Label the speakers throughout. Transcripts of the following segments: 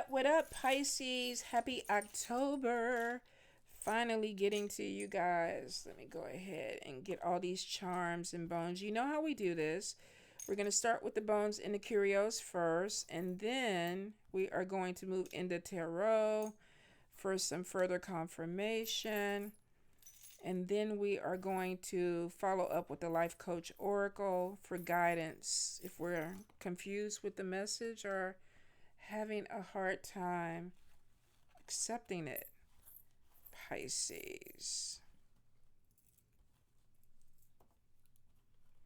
Speaker 1: what up, Pisces? Happy October. Finally getting to you guys. Let me go ahead and get all these charms and bones. You know how we do this. We're going to start with the bones and the curios first, and then we are going to move into tarot for some further confirmation. And then we are going to follow up with the life coach oracle for guidance if we're confused with the message or having a hard time accepting it. Pisces.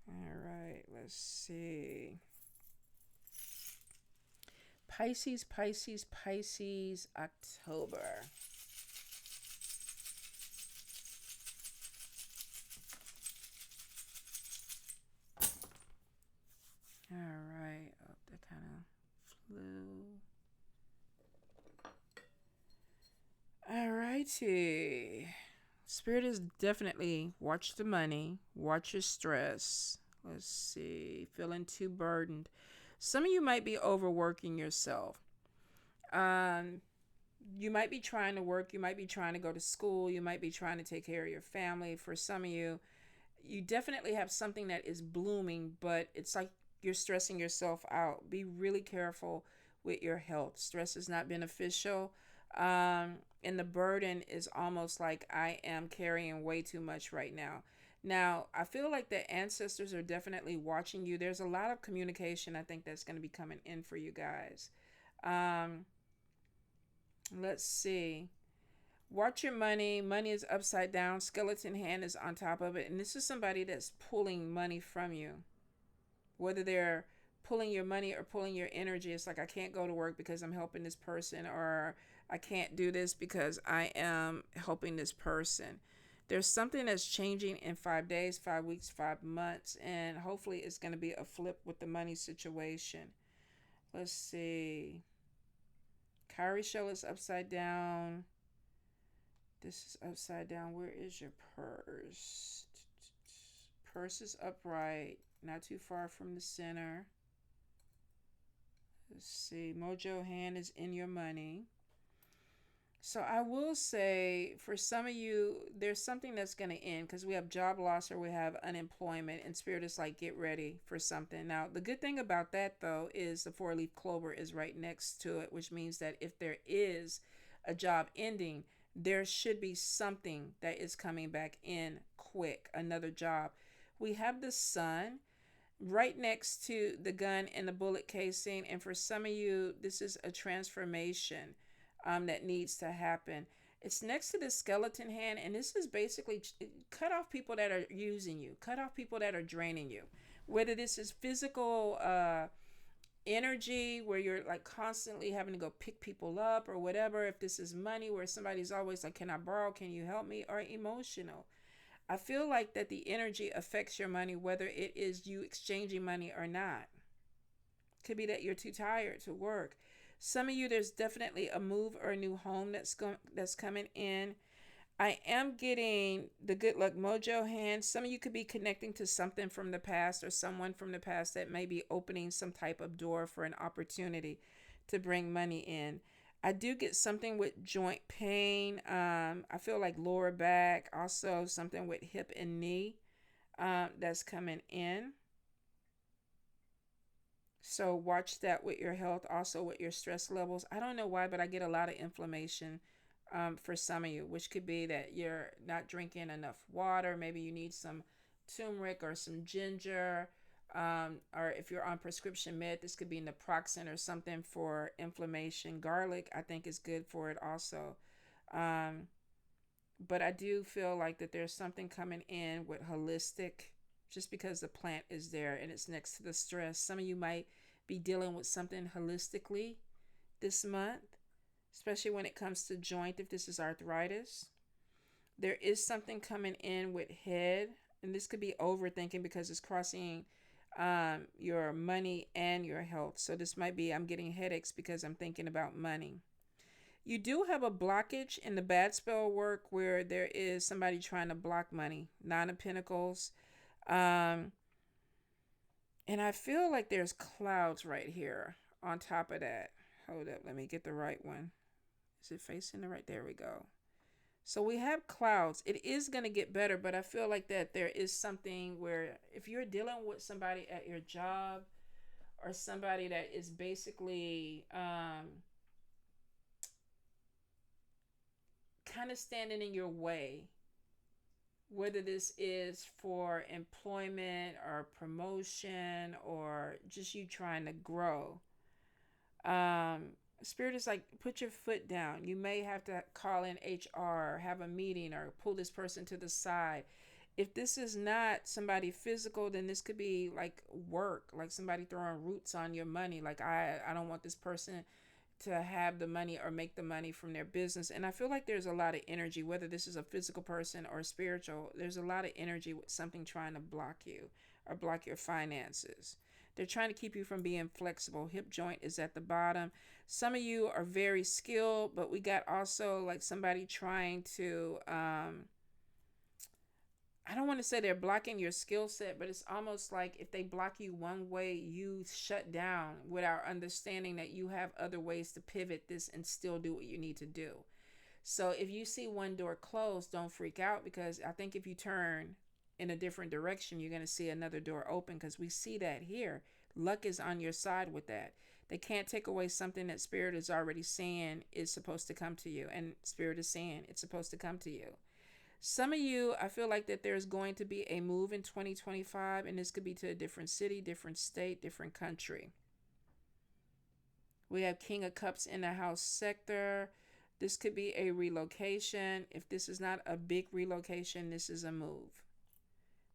Speaker 1: All right, let's see. Pisces, Pisces, Pisces, October. All right. Oh, that kind of flew. All righty. Spirit is definitely watch the money, watch your stress. Let's see. Feeling too burdened. Some of you might be overworking yourself. You might be trying to work. You might be trying to go to school. You might be trying to take care of your family. For some of you, you definitely have something that is blooming, but it's like you're stressing yourself out. Be really careful with your health. Stress is not beneficial. And the burden is almost like I am carrying way too much right now. Now, I feel like the ancestors are definitely watching you. There's a lot of communication I think that's going to be coming in for you guys. Um, let's see. Watch your money. Money is upside down. Skeleton hand is on top of it. And this is somebody that's pulling money from you. Whether they're pulling your money or pulling your energy, it's like I can't go to work because I'm helping this person, or I can't do this because I am helping this person. There's something that's changing in 5 days, 5 weeks, 5 months, and hopefully it's going to be a flip with the money situation. Let's see. Cowrie shell is upside down. This is upside down. Where is your purse? Purse is upright, not too far from the center. Let's see. Mojo hand is in your money. So I will say for some of you, there's something that's going to end because we have job loss or we have unemployment, and Spirit is like, get ready for something. Now, the good thing about that, though, is the 4-leaf clover is right next to it, which means that if there is a job ending, there should be something that is coming back in quick, another job. We have the sun right next to the gun and the bullet casing. And for some of you, this is a transformation that needs to happen. It's next to the skeleton hand, and this is basically cut off people that are using you, cut off people that are draining you. Whether this is physical energy, where you're like constantly having to go pick people up or whatever, if this is money, where somebody's always like, can I borrow? Can you help me? Or emotional. I feel like that the energy affects your money, whether it is you exchanging money or not. Could be that you're too tired to work. Some of you, there's definitely a move or a new home that's coming in. I am getting the good luck mojo hand. Some of you could be connecting to something from the past or someone from the past that may be opening some type of door for an opportunity to bring money in. I do get something with joint pain. I feel like lower back. Also something with hip and knee that's coming in. So watch that with your health, also with your stress levels. I don't know why, but I get a lot of inflammation for some of you, which could be that you're not drinking enough water. Maybe you need some turmeric or some ginger. Or if you're on prescription med, this could be naproxen or something for inflammation. Garlic, I think, is good for it also. But I do feel like that there's something coming in with holistic, just because the plant is there and it's next to the stress. Some of you might be dealing with something holistically this month, especially when it comes to joint, if this is arthritis. There is something coming in with head, and this could be overthinking because it's crossing your money and your health. So this might be, I'm getting headaches because I'm thinking about money. You do have a blockage in the bad spell work where there is somebody trying to block money. Nine of Pentacles. And I feel like there's clouds right here on top of that. Hold up. Let me get the right one. Is it facing the right? There we go. So we have clouds. It is going to get better, but I feel like that there is something where if you're dealing with somebody at your job or somebody that is basically kind of standing in your way, whether this is for employment or promotion or just you trying to grow. Um, Spirit is like, put your foot down. You may have to call in HR, have a meeting, or pull this person to the side. If this is not somebody physical, then this could be like work, like somebody throwing roots on your money. Like, I don't want this person to have the money or make the money from their business. And I feel like there's a lot of energy, whether this is a physical person or spiritual, there's a lot of energy with something trying to block you or block your finances. They're trying to keep you from being flexible. Hip joint is at the bottom. Some of you are very skilled, but we got also like somebody trying to, I don't want to say they're blocking your skill set, but it's almost like if they block you one way, you shut down without understanding that you have other ways to pivot this and still do what you need to do. So if you see one door closed, don't freak out, because I think if you turn in a different direction, you're going to see another door open, because we see that here. Luck is on your side with that. They can't take away something that Spirit is already saying is supposed to come to you, and Spirit is saying it's supposed to come to you. Some of you, I feel like that there's going to be a move in 2025, and this could be to a different city, different state, different country. We have King of Cups in the house sector. This could be a relocation. If this is not a big relocation, this is a move.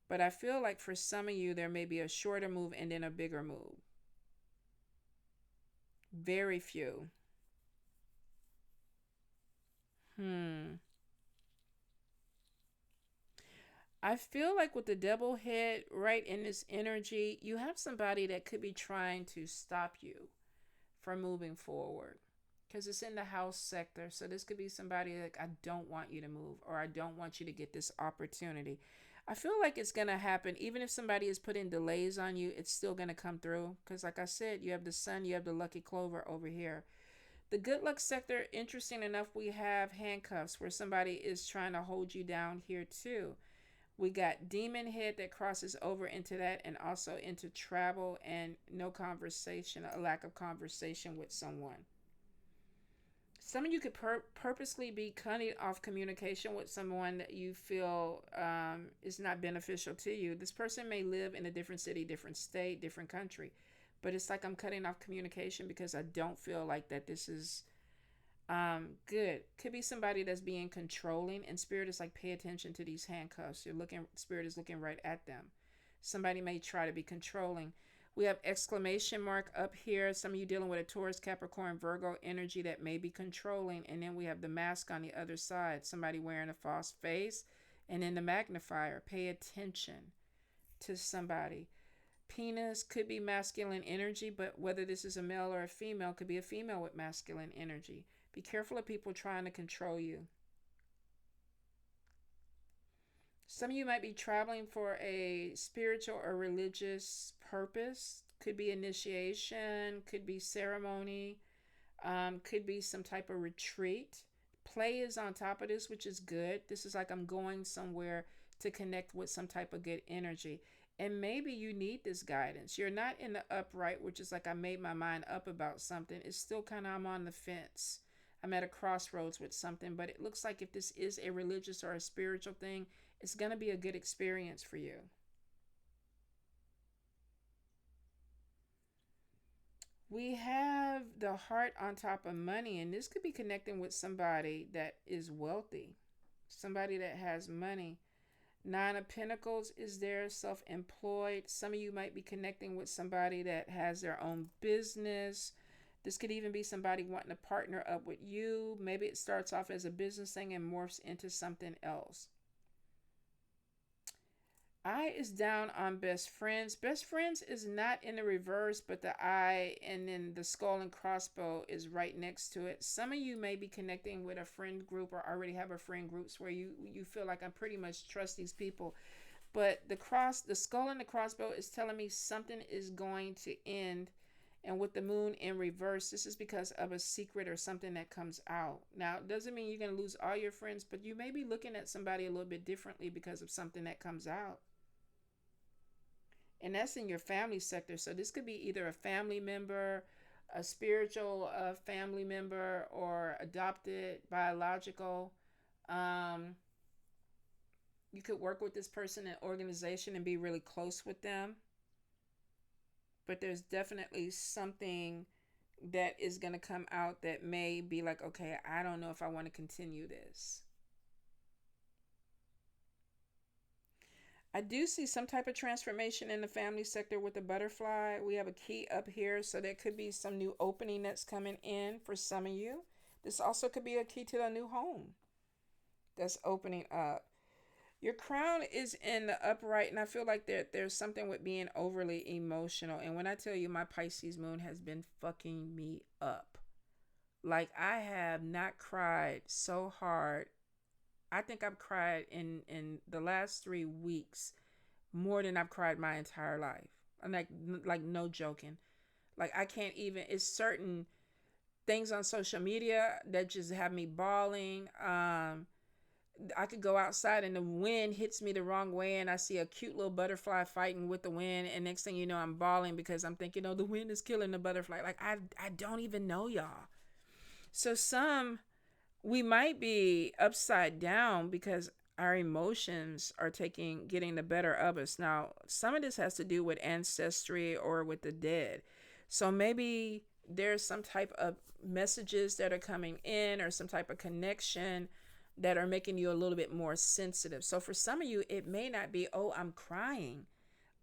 Speaker 1: But I feel like for some of you, there may be a shorter move and then a bigger move. Very few. I feel like with the double head right in this energy, you have somebody that could be trying to stop you from moving forward, because it's in the house sector. So this could be somebody like, I don't want you to move, or I don't want you to get this opportunity. I feel like it's going to happen. Even if somebody is putting delays on you, it's still going to come through. Because like I said, you have the sun, you have the lucky clover over here. The good luck sector, interesting enough, we have handcuffs where somebody is trying to hold you down here too. We got demon head that crosses over into that, and also into travel and no conversation, a lack of conversation with someone. Some of you could purposely be cutting off communication with someone that you feel is not beneficial to you. This person may live in a different city, different state, different country, but it's like I'm cutting off communication because I don't feel like that this is good. Could be somebody that's being controlling, and Spirit is like, pay attention to these handcuffs. Spirit is looking right at them. Somebody may try to be controlling. We have exclamation mark up here. Some of you dealing with a Taurus, Capricorn, Virgo energy that may be controlling. And then we have the mask on the other side. Somebody wearing a false face. And then the magnifier. Pay attention to somebody. Penis could be masculine energy, but whether this is a male or a female, could be a female with masculine energy. Be careful of people trying to control you. Some of you might be traveling for a spiritual or religious purpose. Could be initiation, could be ceremony, could be some type of retreat. Play is on top of this, which is good. This is like I'm going somewhere to connect with some type of good energy. And maybe you need this guidance. You're not in the upright, which is like I made my mind up about something. It's still kind of, I'm on the fence. I'm at a crossroads with something, but it looks like if this is a religious or a spiritual thing, it's going to be a good experience for you. We have the heart on top of money, and this could be connecting with somebody that is wealthy, somebody that has money. Nine of Pentacles is there, self-employed. Some of you might be connecting with somebody that has their own business. This could even be somebody wanting to partner up with you. Maybe it starts off as a business thing and morphs into something else. Eye is down on best friends. Best friends is not in the reverse, but the eye and then the skull and crossbow is right next to it. Some of you may be connecting with a friend group or already have a friend groups where you feel like I pretty much trust these people. But the skull and the crossbow is telling me something is going to end And with the moon in reverse, this is because of a secret or something that comes out. Now, it doesn't mean you're going to lose all your friends, but you may be looking at somebody a little bit differently because of something that comes out. And that's in your family sector. So this could be either a family member, a spiritual family member, or adopted, biological. Um, you could work with this person in organization and be really close with them. But there's definitely something that is going to come out that may be like, okay, I don't know if I want to continue this. I do see some type of transformation in the family sector with the butterfly. We have a key up here, so there could be some new opening that's coming in for some of you. This also could be a key to a new home that's opening up. Your crown is in the upright, and I feel like there's something with being overly emotional. And when I tell you my Pisces moon has been fucking me up, like I have not cried so hard. I think I've cried in the last 3 weeks more than I've cried my entire life. I'm like no joking. Like I can't even. It's certain things on social media that just have me bawling. I could go outside and the wind hits me the wrong way and I see a cute little butterfly fighting with the wind, and next thing you know I'm bawling because I'm thinking, oh, the wind is killing the butterfly. Like I don't even know y'all. So we might be upside down because our emotions are getting the better of us. Now, some of this has to do with ancestry or with the dead. So maybe there's some type of messages that are coming in or some type of connection that are making you a little bit more sensitive. So for some of you, it may not be, oh, I'm crying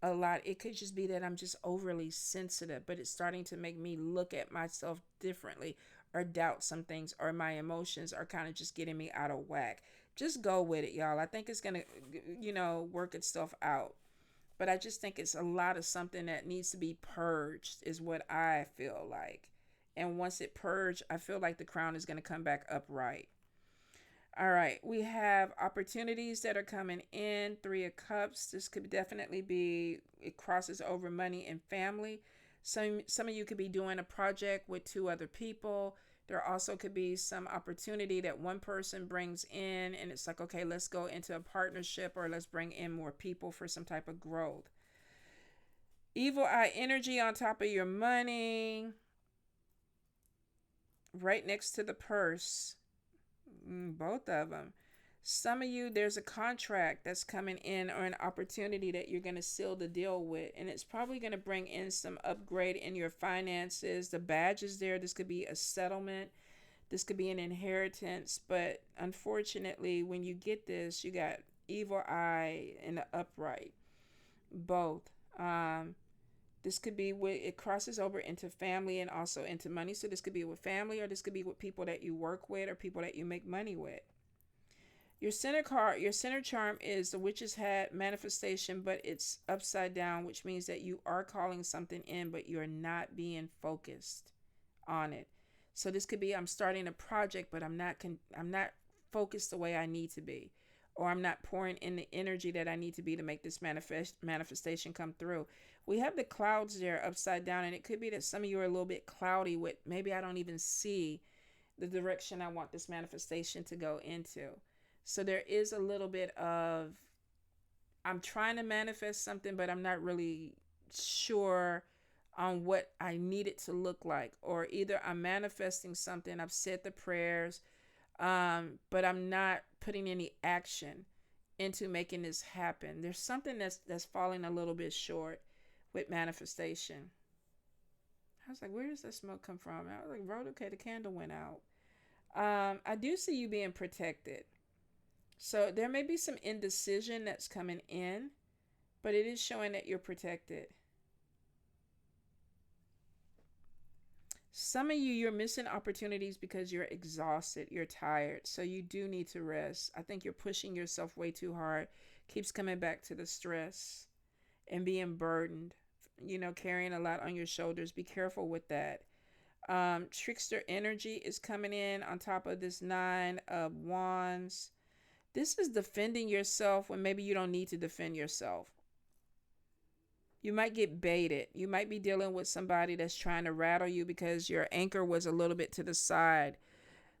Speaker 1: a lot. It could just be that I'm just overly sensitive, but it's starting to make me look at myself differently or doubt some things, or my emotions are kind of just getting me out of whack. Just go with it, y'all. I think it's going to, work itself out. But I just think it's a lot of something that needs to be purged is what I feel like. And once it purged, I feel like the crown is going to come back upright. All right, we have opportunities that are coming in. 3 of Cups. This could definitely be, it crosses over money and family. Some of you could be doing a project with 2 other people. There also could be some opportunity that one person brings in and it's like, okay, let's go into a partnership or let's bring in more people for some type of growth. Evil eye energy on top of your money. Right next to the purse. Both of them. Some of you, there's a contract that's coming in or an opportunity that you're going to seal the deal with, and it's probably going to bring in some upgrade in your finances. The badge is there. This could be a settlement. This could be an inheritance, but unfortunately, when you get this, you got evil eye and the upright. Both. This could be it crosses over into family and also into money. So this could be with family, or this could be with people that you work with or people that you make money with. Your center charm is the witch's hat manifestation, but it's upside down, which means that you are calling something in, but you're not being focused on it. So this could be, I'm starting a project, but I'm not focused the way I need to be, or I'm not pouring in the energy that I need to be to make this manifestation come through. We have the clouds there upside down, and it could be that some of you are a little bit cloudy with, maybe I don't even see the direction I want this manifestation to go into. So there is a little bit of, I'm trying to manifest something, but I'm not really sure on what I need it to look like. Or either I'm manifesting something, I've said the prayers, but I'm not putting any action into making this happen. There's something that's falling a little bit short with manifestation. I was like, where does that smoke come from? I was like, okay, the candle went out. I do see you being protected. So there may be some indecision that's coming in, but it is showing that you're protected. Some of you're missing opportunities because you're exhausted, you're tired. So you do need to rest. I think you're pushing yourself way too hard. Keeps coming back to the stress and being burdened, carrying a lot on your shoulders. Be careful with that. Trickster energy is coming in on top of this 9 of Wands. This is defending yourself when maybe you don't need to defend yourself. You might get baited. You might be dealing with somebody that's trying to rattle you because your anchor was a little bit to the side.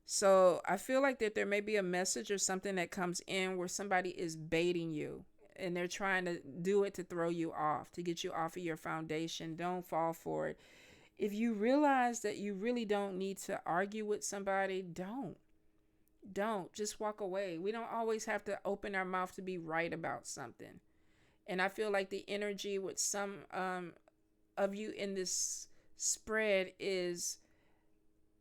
Speaker 1: So I feel like that there may be a message or something that comes in where somebody is baiting you and they're trying to do it to throw you off, to get you off of your foundation. Don't fall for it. If you realize that you really don't need to argue with somebody, don't just walk away. We don't always have to open our mouth to be right about something. And I feel like the energy with some of you in this spread is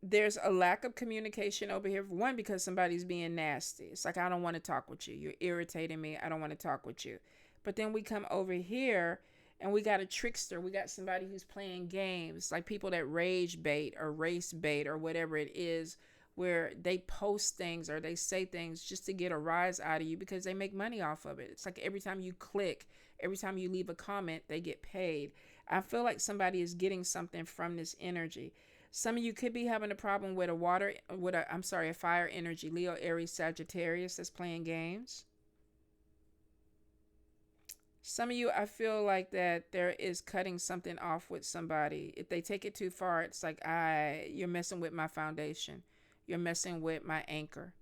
Speaker 1: there's a lack of communication over here. One, because somebody's being nasty. It's like, I don't want to talk with you. You're irritating me. I don't want to talk with you. But then we come over here and we got a trickster. We got somebody who's playing games, like people that rage bait or race bait or whatever it is, where they post things or they say things just to get a rise out of you because they make money off of it. It's like every time you click, every time you leave a comment, they get paid. I feel like somebody is getting something from this energy. Some of you could be having a problem with a fire energy, Leo, Aries, Sagittarius that's playing games. Some of you, I feel like that there is cutting something off with somebody. If they take it too far, it's like, you're messing with my foundation. You're messing with my anchor.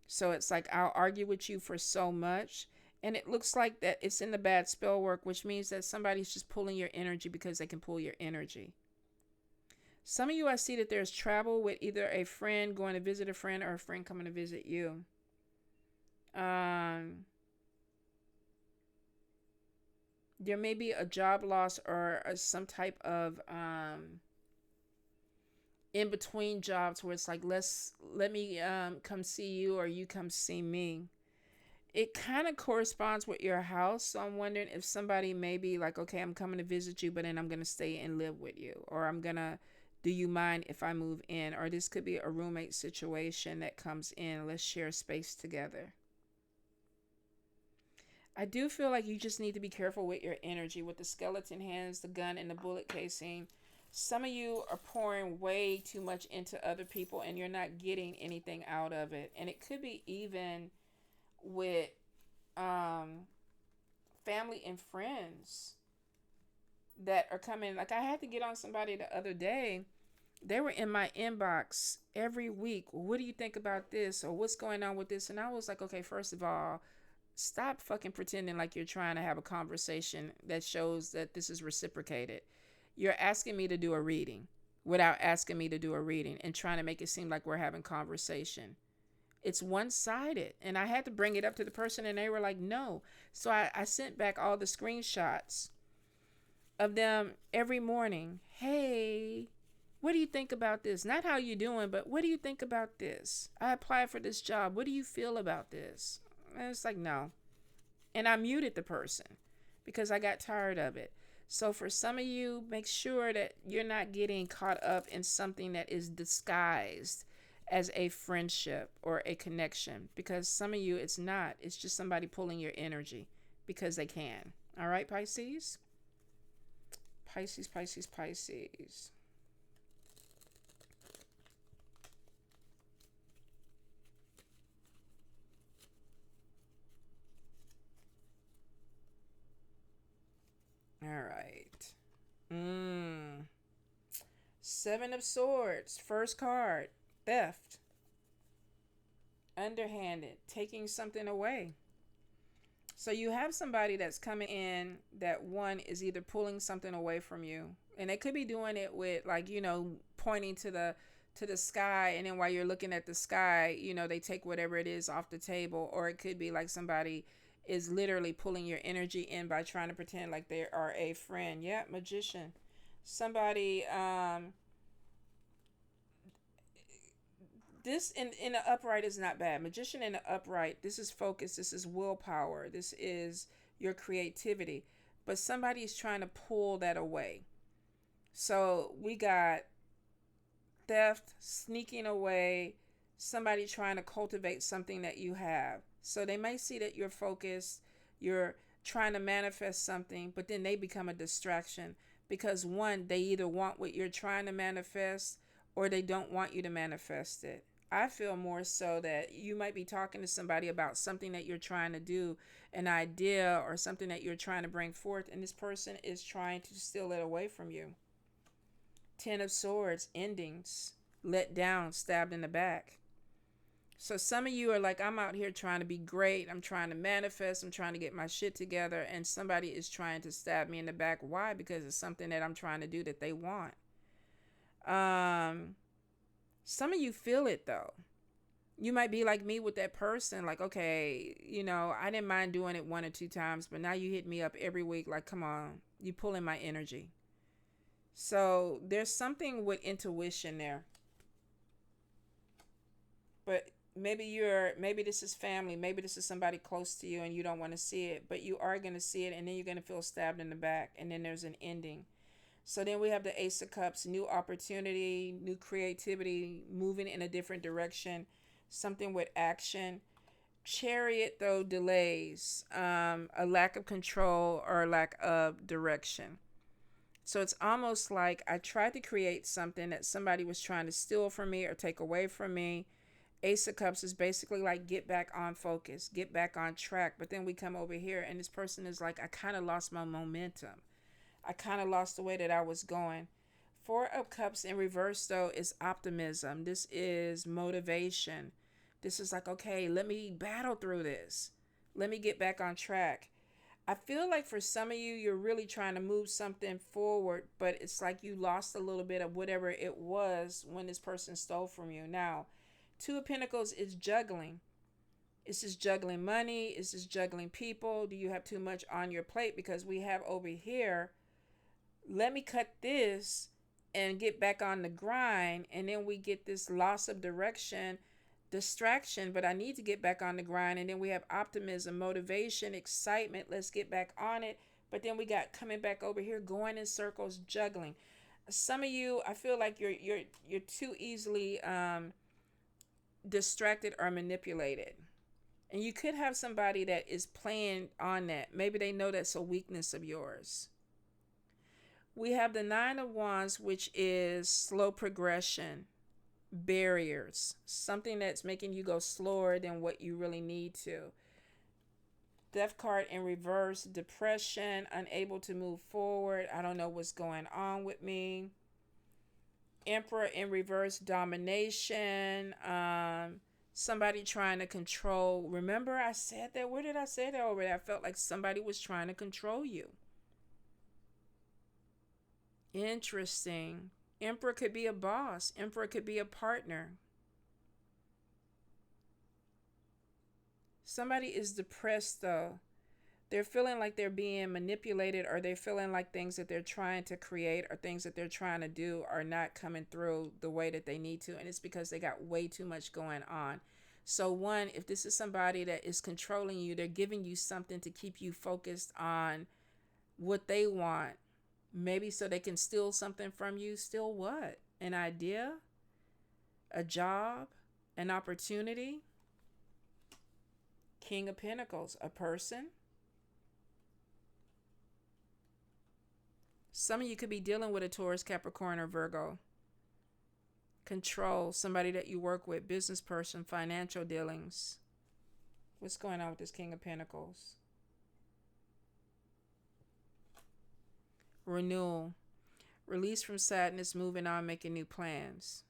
Speaker 1: So it's like, I'll argue with you for so much. And it looks like that it's in the bad spell work, which means that somebody's just pulling your energy because they can pull your energy. Some of you, I see that there's travel with either a friend going to visit a friend or a friend coming to visit you. There may be a job loss or some type of in between jobs where it's like, let me come see you or you come see me. It kind of corresponds with your house. So I'm wondering if somebody may be like, okay, I'm coming to visit you, but then I'm going to stay and live with you. Or do you mind if I move in? Or this could be a roommate situation that comes in. Let's share space together. I do feel like you just need to be careful with your energy, with the skeleton hands, the gun, and the bullet casing. Some of you are pouring way too much into other people and you're not getting anything out of it. And it could be even with family and friends that are coming. Like, I had to get on somebody the other day. They were in my inbox every week. What do you think about this? Or what's going on with this? And I was like, okay, first of all, stop fucking pretending like you're trying to have a conversation that shows that this is reciprocated. You're asking me to do a reading without asking me to do a reading and trying to make it seem like we're having conversation. It's one-sided. And I had to bring it up to the person and they were like, no. So I sent back all the screenshots of them every morning. Hey, what do you think about this? Not how you doing, but what do you think about this? I applied for this job. What do you feel about this? And it's like, no. And I muted the person because I got tired of it. So for some of you, make sure that you're not getting caught up in something that is disguised as a friendship or a connection, because some of you, it's not. It's just somebody pulling your energy because they can. All right, Pisces? Pisces, Pisces, Pisces. All right. Seven of Swords. First card. Theft. Underhanded. Taking something away. So you have somebody that's coming in that, one, is either pulling something away from you. And they could be doing it with, like, pointing to the sky. And then while you're looking at the sky, they take whatever it is off the table. Or it could be like somebody is literally pulling your energy in by trying to pretend like they are a friend. Yeah, Magician. Somebody, this in the upright is not bad. Magician in the upright, this is focus, this is willpower, this is your creativity. But somebody is trying to pull that away. So we got theft, sneaking away, somebody trying to cultivate something that you have. So they may see that you're focused, you're trying to manifest something, but then they become a distraction because, one, they either want what you're trying to manifest or they don't want you to manifest it. I feel more so that you might be talking to somebody about something that you're trying to do, an idea or something that you're trying to bring forth, and this person is trying to steal it away from you. Ten of Swords, endings, let down, stabbed in the back. So some of you are like, I'm out here trying to be great. I'm trying to manifest. I'm trying to get my shit together. And somebody is trying to stab me in the back. Why? Because it's something that I'm trying to do that they want. Some of you feel it though. You might be like me with that person. Like, okay, I didn't mind doing it 1 or 2 times, but now you hit me up every week. Like, come on, you pulling my energy. So there's something with intuition there. But maybe this is family, maybe this is somebody close to you and you don't want to see it, but you are going to see it, and then you're going to feel stabbed in the back, and then there's an ending. So then we have the Ace of Cups, new opportunity, new creativity, moving in a different direction, something with action. Chariot, though, delays, a lack of control or a lack of direction. So it's almost like I tried to create something that somebody was trying to steal from me or take away from me. Ace of Cups is basically like get back on focus, get back on track. But then we come over here and this person is like, I kind of lost my momentum. I kind of lost the way that I was going. Four of Cups in reverse, though, is optimism. This is motivation. This is like, okay, let me battle through this. Let me get back on track. I feel like for some of you, you're really trying to move something forward, but it's like you lost a little bit of whatever it was when this person stole from you. Now, Two of Pentacles is juggling. It's just juggling money. It's just juggling people. Do you have too much on your plate? Because we have over here, let me cut this and get back on the grind. And then we get this loss of direction, distraction, but I need to get back on the grind. And then we have optimism, motivation, excitement. Let's get back on it. But then we got coming back over here, going in circles, juggling. Some of you, I feel like you're too easily distracted or manipulated. And you could have somebody that is playing on that. Maybe they know that's a weakness of yours. We have the Nine of Wands, which is slow progression, barriers, something that's making you go slower than what you really need to. Death card in reverse, depression, unable to move forward. I don't know what's going on with me. Emperor in reverse, domination. Somebody trying to control. Remember I said that? Where did I say that over there? I felt like somebody was trying to control you. Interesting. Emperor could be a boss. Emperor could be a partner. Somebody is depressed though. They're feeling like they're being manipulated, or they're feeling like things that they're trying to create or things that they're trying to do are not coming through the way that they need to. And it's because they got way too much going on. So one, if this is somebody that is controlling you, they're giving you something to keep you focused on what they want. Maybe so they can steal something from you. Steal what? An idea? A job? An opportunity? King of Pentacles, a person? Some of you could be dealing with a Taurus, Capricorn, or Virgo. Control, somebody that you work with, business person, financial dealings. What's going on with this King of Pentacles? Renewal, release from sadness, moving on, making new plans.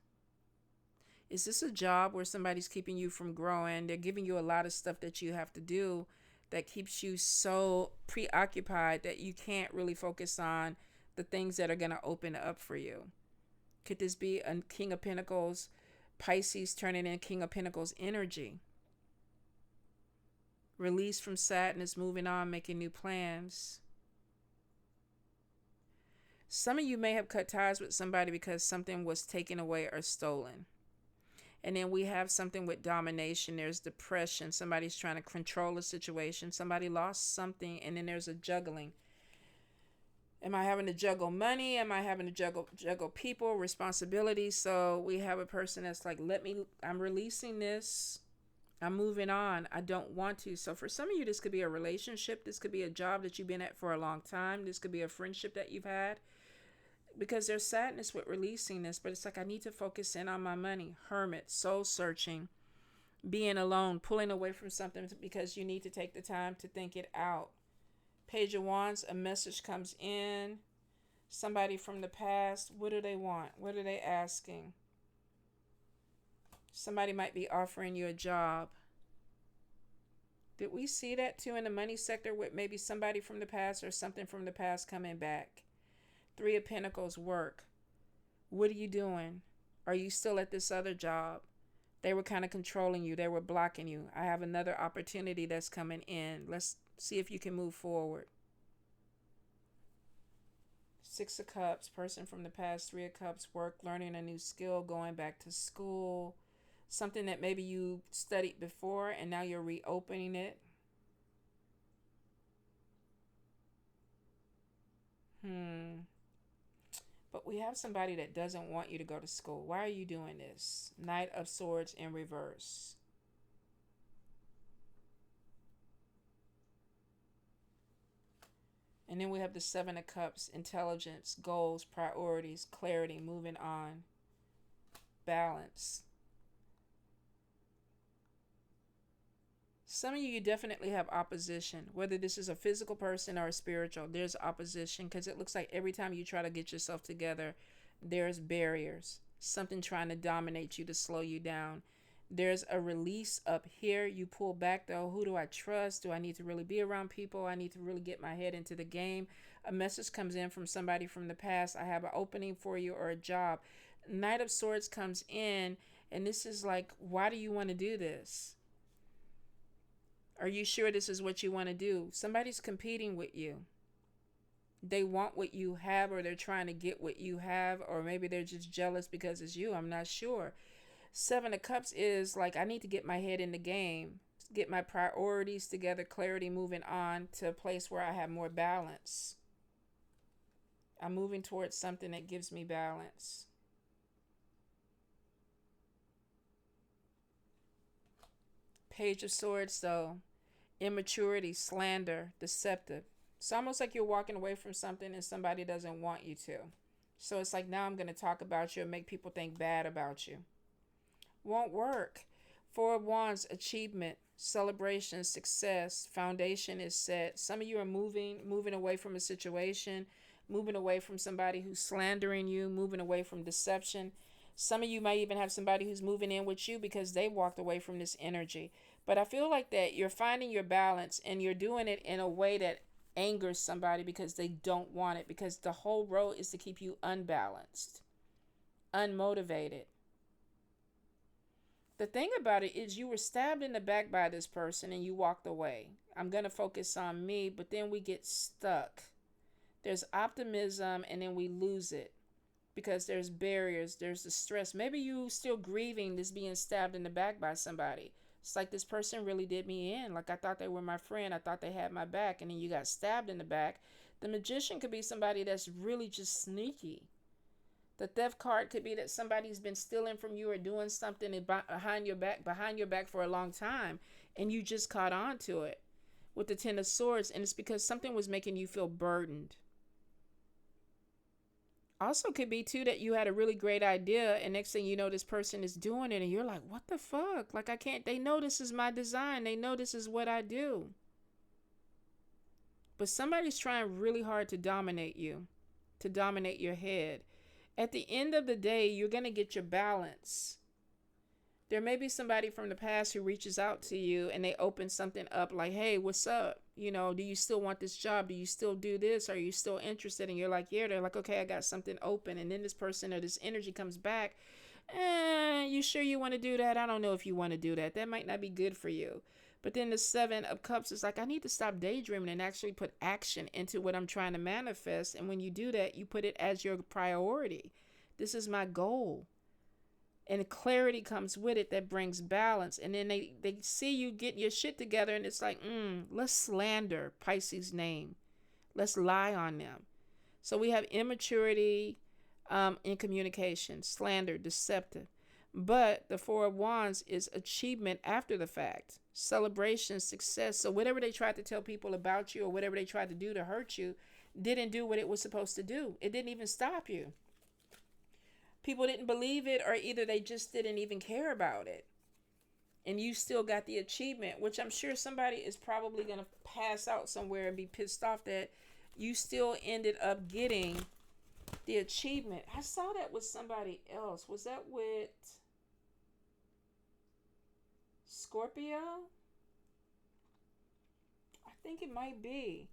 Speaker 1: Is this a job where somebody's keeping you from growing? They're giving you a lot of stuff that you have to do that keeps you so preoccupied that you can't really focus on the things that are going to open up for you. Could this be a King of Pentacles, Pisces turning in King of Pentacles energy? Release from sadness, moving on, making new plans. Some of you may have cut ties with somebody because something was taken away or stolen. And then we have something with domination. There's depression. Somebody's trying to control a situation. Somebody lost something, and then there's a juggling. Am I having to juggle money? Am I having to juggle people, responsibilities? So we have a person that's like, I'm releasing this. I'm moving on. I don't want to. So for some of you, this could be a relationship. This could be a job that you've been at for a long time. This could be a friendship that you've had. because there's sadness with releasing this, but it's like I need to focus in on my money. Hermit, soul searching, being alone, pulling away from something because you need to take the time to think it out. Page of Wands, a message comes in. Somebody from the past, what do they want? What are they asking? Somebody might be offering you a job. Did we see that too in the money sector with maybe somebody from the past or something from the past coming back? Three of Pentacles, work. What are you doing? Are you still at this other job? They were kind of controlling you. They were blocking you. I have another opportunity that's coming in. Let's see if you can move forward. Six of Cups, person from the past. Three of Cups, work, learning a new skill, going back to school. Something that maybe you studied before and now you're reopening it. But we have somebody that doesn't want you to go to school. Why are you doing this? Knight of Swords in reverse. And then we have the Seven of Cups, intelligence, goals, priorities, clarity, moving on, balance. Some of you definitely have opposition, whether this is a physical person or a spiritual. There's opposition because it looks like every time you try to get yourself together, there's barriers, something trying to dominate you to slow you down. There's a release up here. You pull back though. Who do I trust? Do I need to really be around people? I need to really get my head into the game. A message comes in from somebody from the past. I have an opening for you or a job. Knight of Swords comes in, and this is like, why do you want to do this? Are you sure this is what you want to do? Somebody's competing with you. They want what you have, or they're trying to get what you have, or maybe they're just jealous because it's you. I'm not sure. Seven of Cups is like, I need to get my head in the game, get my priorities together, clarity, moving on to a place where I have more balance. I'm moving towards something that gives me balance. Page of Swords, though. Immaturity, slander, deceptive. It's almost like you're walking away from something and somebody doesn't want you to. So it's like, now I'm going to talk about you and make people think bad about you. Won't work. Four of Wands, achievement, celebration, success, foundation is set. Some of you are moving away from a situation, moving away from somebody who's slandering you, moving away from deception. Some of you might even have somebody who's moving in with you because they walked away from this energy. But I feel like that you're finding your balance and you're doing it in a way that angers somebody because they don't want it, because the whole role is to keep you unbalanced, unmotivated. The thing about it is you were stabbed in the back by this person and you walked away. I'm going to focus on me, but then we get stuck. There's optimism and then we lose it because there's barriers, there's the stress. Maybe you still grieving this being stabbed in the back by somebody. It's like, this person really did me in. Like, I thought they were my friend. I thought they had my back. And then you got stabbed in the back. The Magician could be somebody that's really just sneaky. The Theft card could be that somebody's been stealing from you or doing something behind your back for a long time. And you just caught on to it with the Ten of Swords. And it's because something was making you feel burdened. Also could be too that you had a really great idea and next thing you know this person is doing it and you're like, what the fuck? Like, I can't, they know this is my design. They know this is what I do. But somebody's trying really hard to dominate you, to dominate your head. At the end of the day, you're going to get your balance. There may be somebody from the past who reaches out to you and they open something up like, hey, what's up? You know, do you still want this job? Do you still do this? Are you still interested? And you're like, yeah. They're like, okay, I got something open. And then this person or this energy comes back. You sure you want to do that? I don't know if you want to do that. That might not be good for you. But then the Seven of Cups is like, I need to stop daydreaming and actually put action into what I'm trying to manifest. And when you do that, you put it as your priority. This is my goal. And clarity comes with it that brings balance. And then they see you getting your shit together and it's like, let's slander Pisces' name. Let's lie on them. So we have immaturity in communication, slander, deceptive. But the Four of Wands is achievement after the fact, celebration, success. So whatever they tried to tell people about you or whatever they tried to do to hurt you, didn't do what it was supposed to do. It didn't even stop you. People didn't believe it, or either they just didn't even care about it. And you still got the achievement, which I'm sure somebody is probably going to pass out somewhere and be pissed off that you still ended up getting the achievement. I saw that with somebody else. Was that with Scorpio? I think it might be.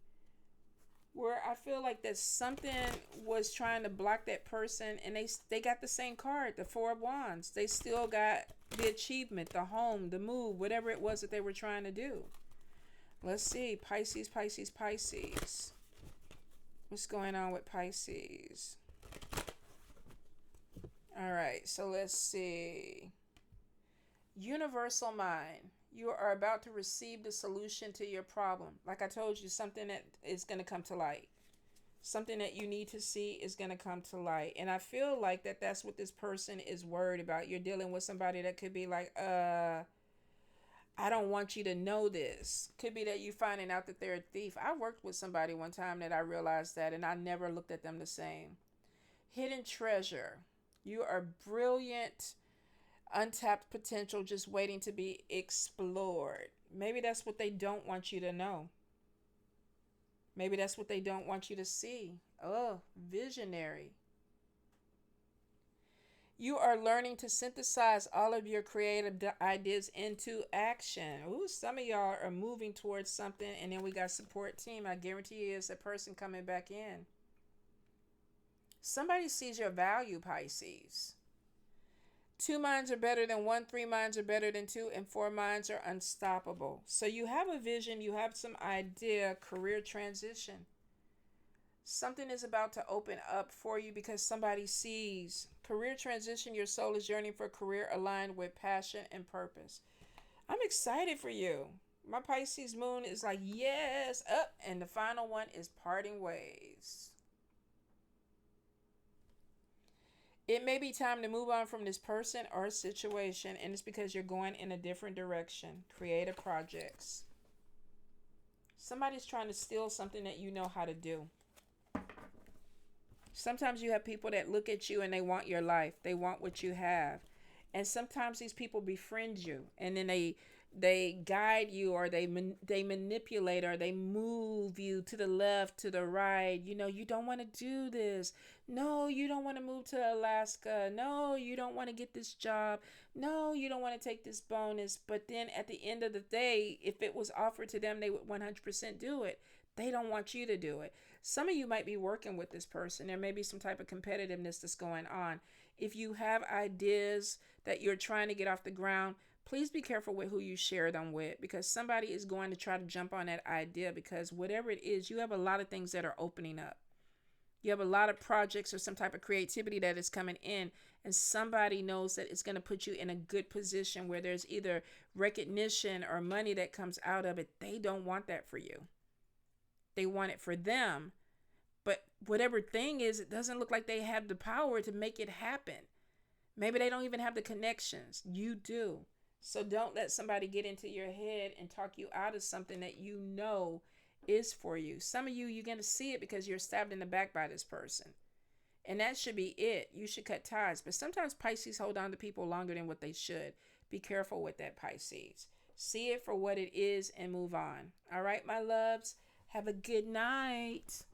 Speaker 1: Where I feel like that something was trying to block that person, and they got the same card, the Four of Wands. They still got the achievement, the home, the move, whatever it was that they were trying to do. Let's see. Pisces, Pisces, Pisces. What's going on with Pisces? All right, so let's see. Universal mind. You are about to receive the solution to your problem. Like I told you, something that is going to come to light. Something that you need to see is going to come to light. And I feel like that's what this person is worried about. You're dealing with somebody that could be like, I don't want you to know this. Could be that you finding out that they're a thief. I worked with somebody one time that I realized that, and I never looked at them the same. Hidden treasure. You are brilliant, untapped potential just waiting to be explored. Maybe that's what they don't want you to know. Maybe that's what they don't want you to see. Oh, visionary. You are learning to synthesize all of your creative ideas into action. Ooh, some of y'all are moving towards something, and then we got support team. I guarantee you it's a person coming back in. Somebody sees your value, Pisces. 2 minds are better than 1, 3 minds are better than 2, and 4 minds are unstoppable. So you have a vision, you have some idea, career transition. Something is about to open up for you because somebody sees career transition. Your soul is yearning for a career aligned with passion and purpose. I'm excited for you. My Pisces moon is like, yes, up. And the final one is parting ways. It may be time to move on from this person or situation, and it's because you're going in a different direction. Creative projects. Somebody's trying to steal something that you know how to do. Sometimes you have people that look at you and they want your life. They want what you have. And sometimes these people befriend you, and then they guide you, or they manipulate, or they move you to the left, to the right. You know, you don't want to do this. No, you don't want to move to Alaska. No, you don't want to get this job. No, you don't want to take this bonus. But then at the end of the day, if it was offered to them, they would 100% do it. They don't want you to do it. Some of you might be working with this person. There may be some type of competitiveness that's going on. If you have ideas that you're trying to get off the ground, please be careful with who you share them with, because somebody is going to try to jump on that idea, because whatever it is, you have a lot of things that are opening up. You have a lot of projects or some type of creativity that is coming in, and somebody knows that it's going to put you in a good position where there's either recognition or money that comes out of it. They don't want that for you. They want it for them. But whatever thing is, it doesn't look like they have the power to make it happen. Maybe they don't even have the connections. You do. So don't let somebody get into your head and talk you out of something that you know is for you. Some of you, you're going to see it because you're stabbed in the back by this person. And that should be it. You should cut ties. But sometimes Pisces hold on to people longer than what they should. Be careful with that, Pisces. See it for what it is and move on. All right, my loves. Have a good night.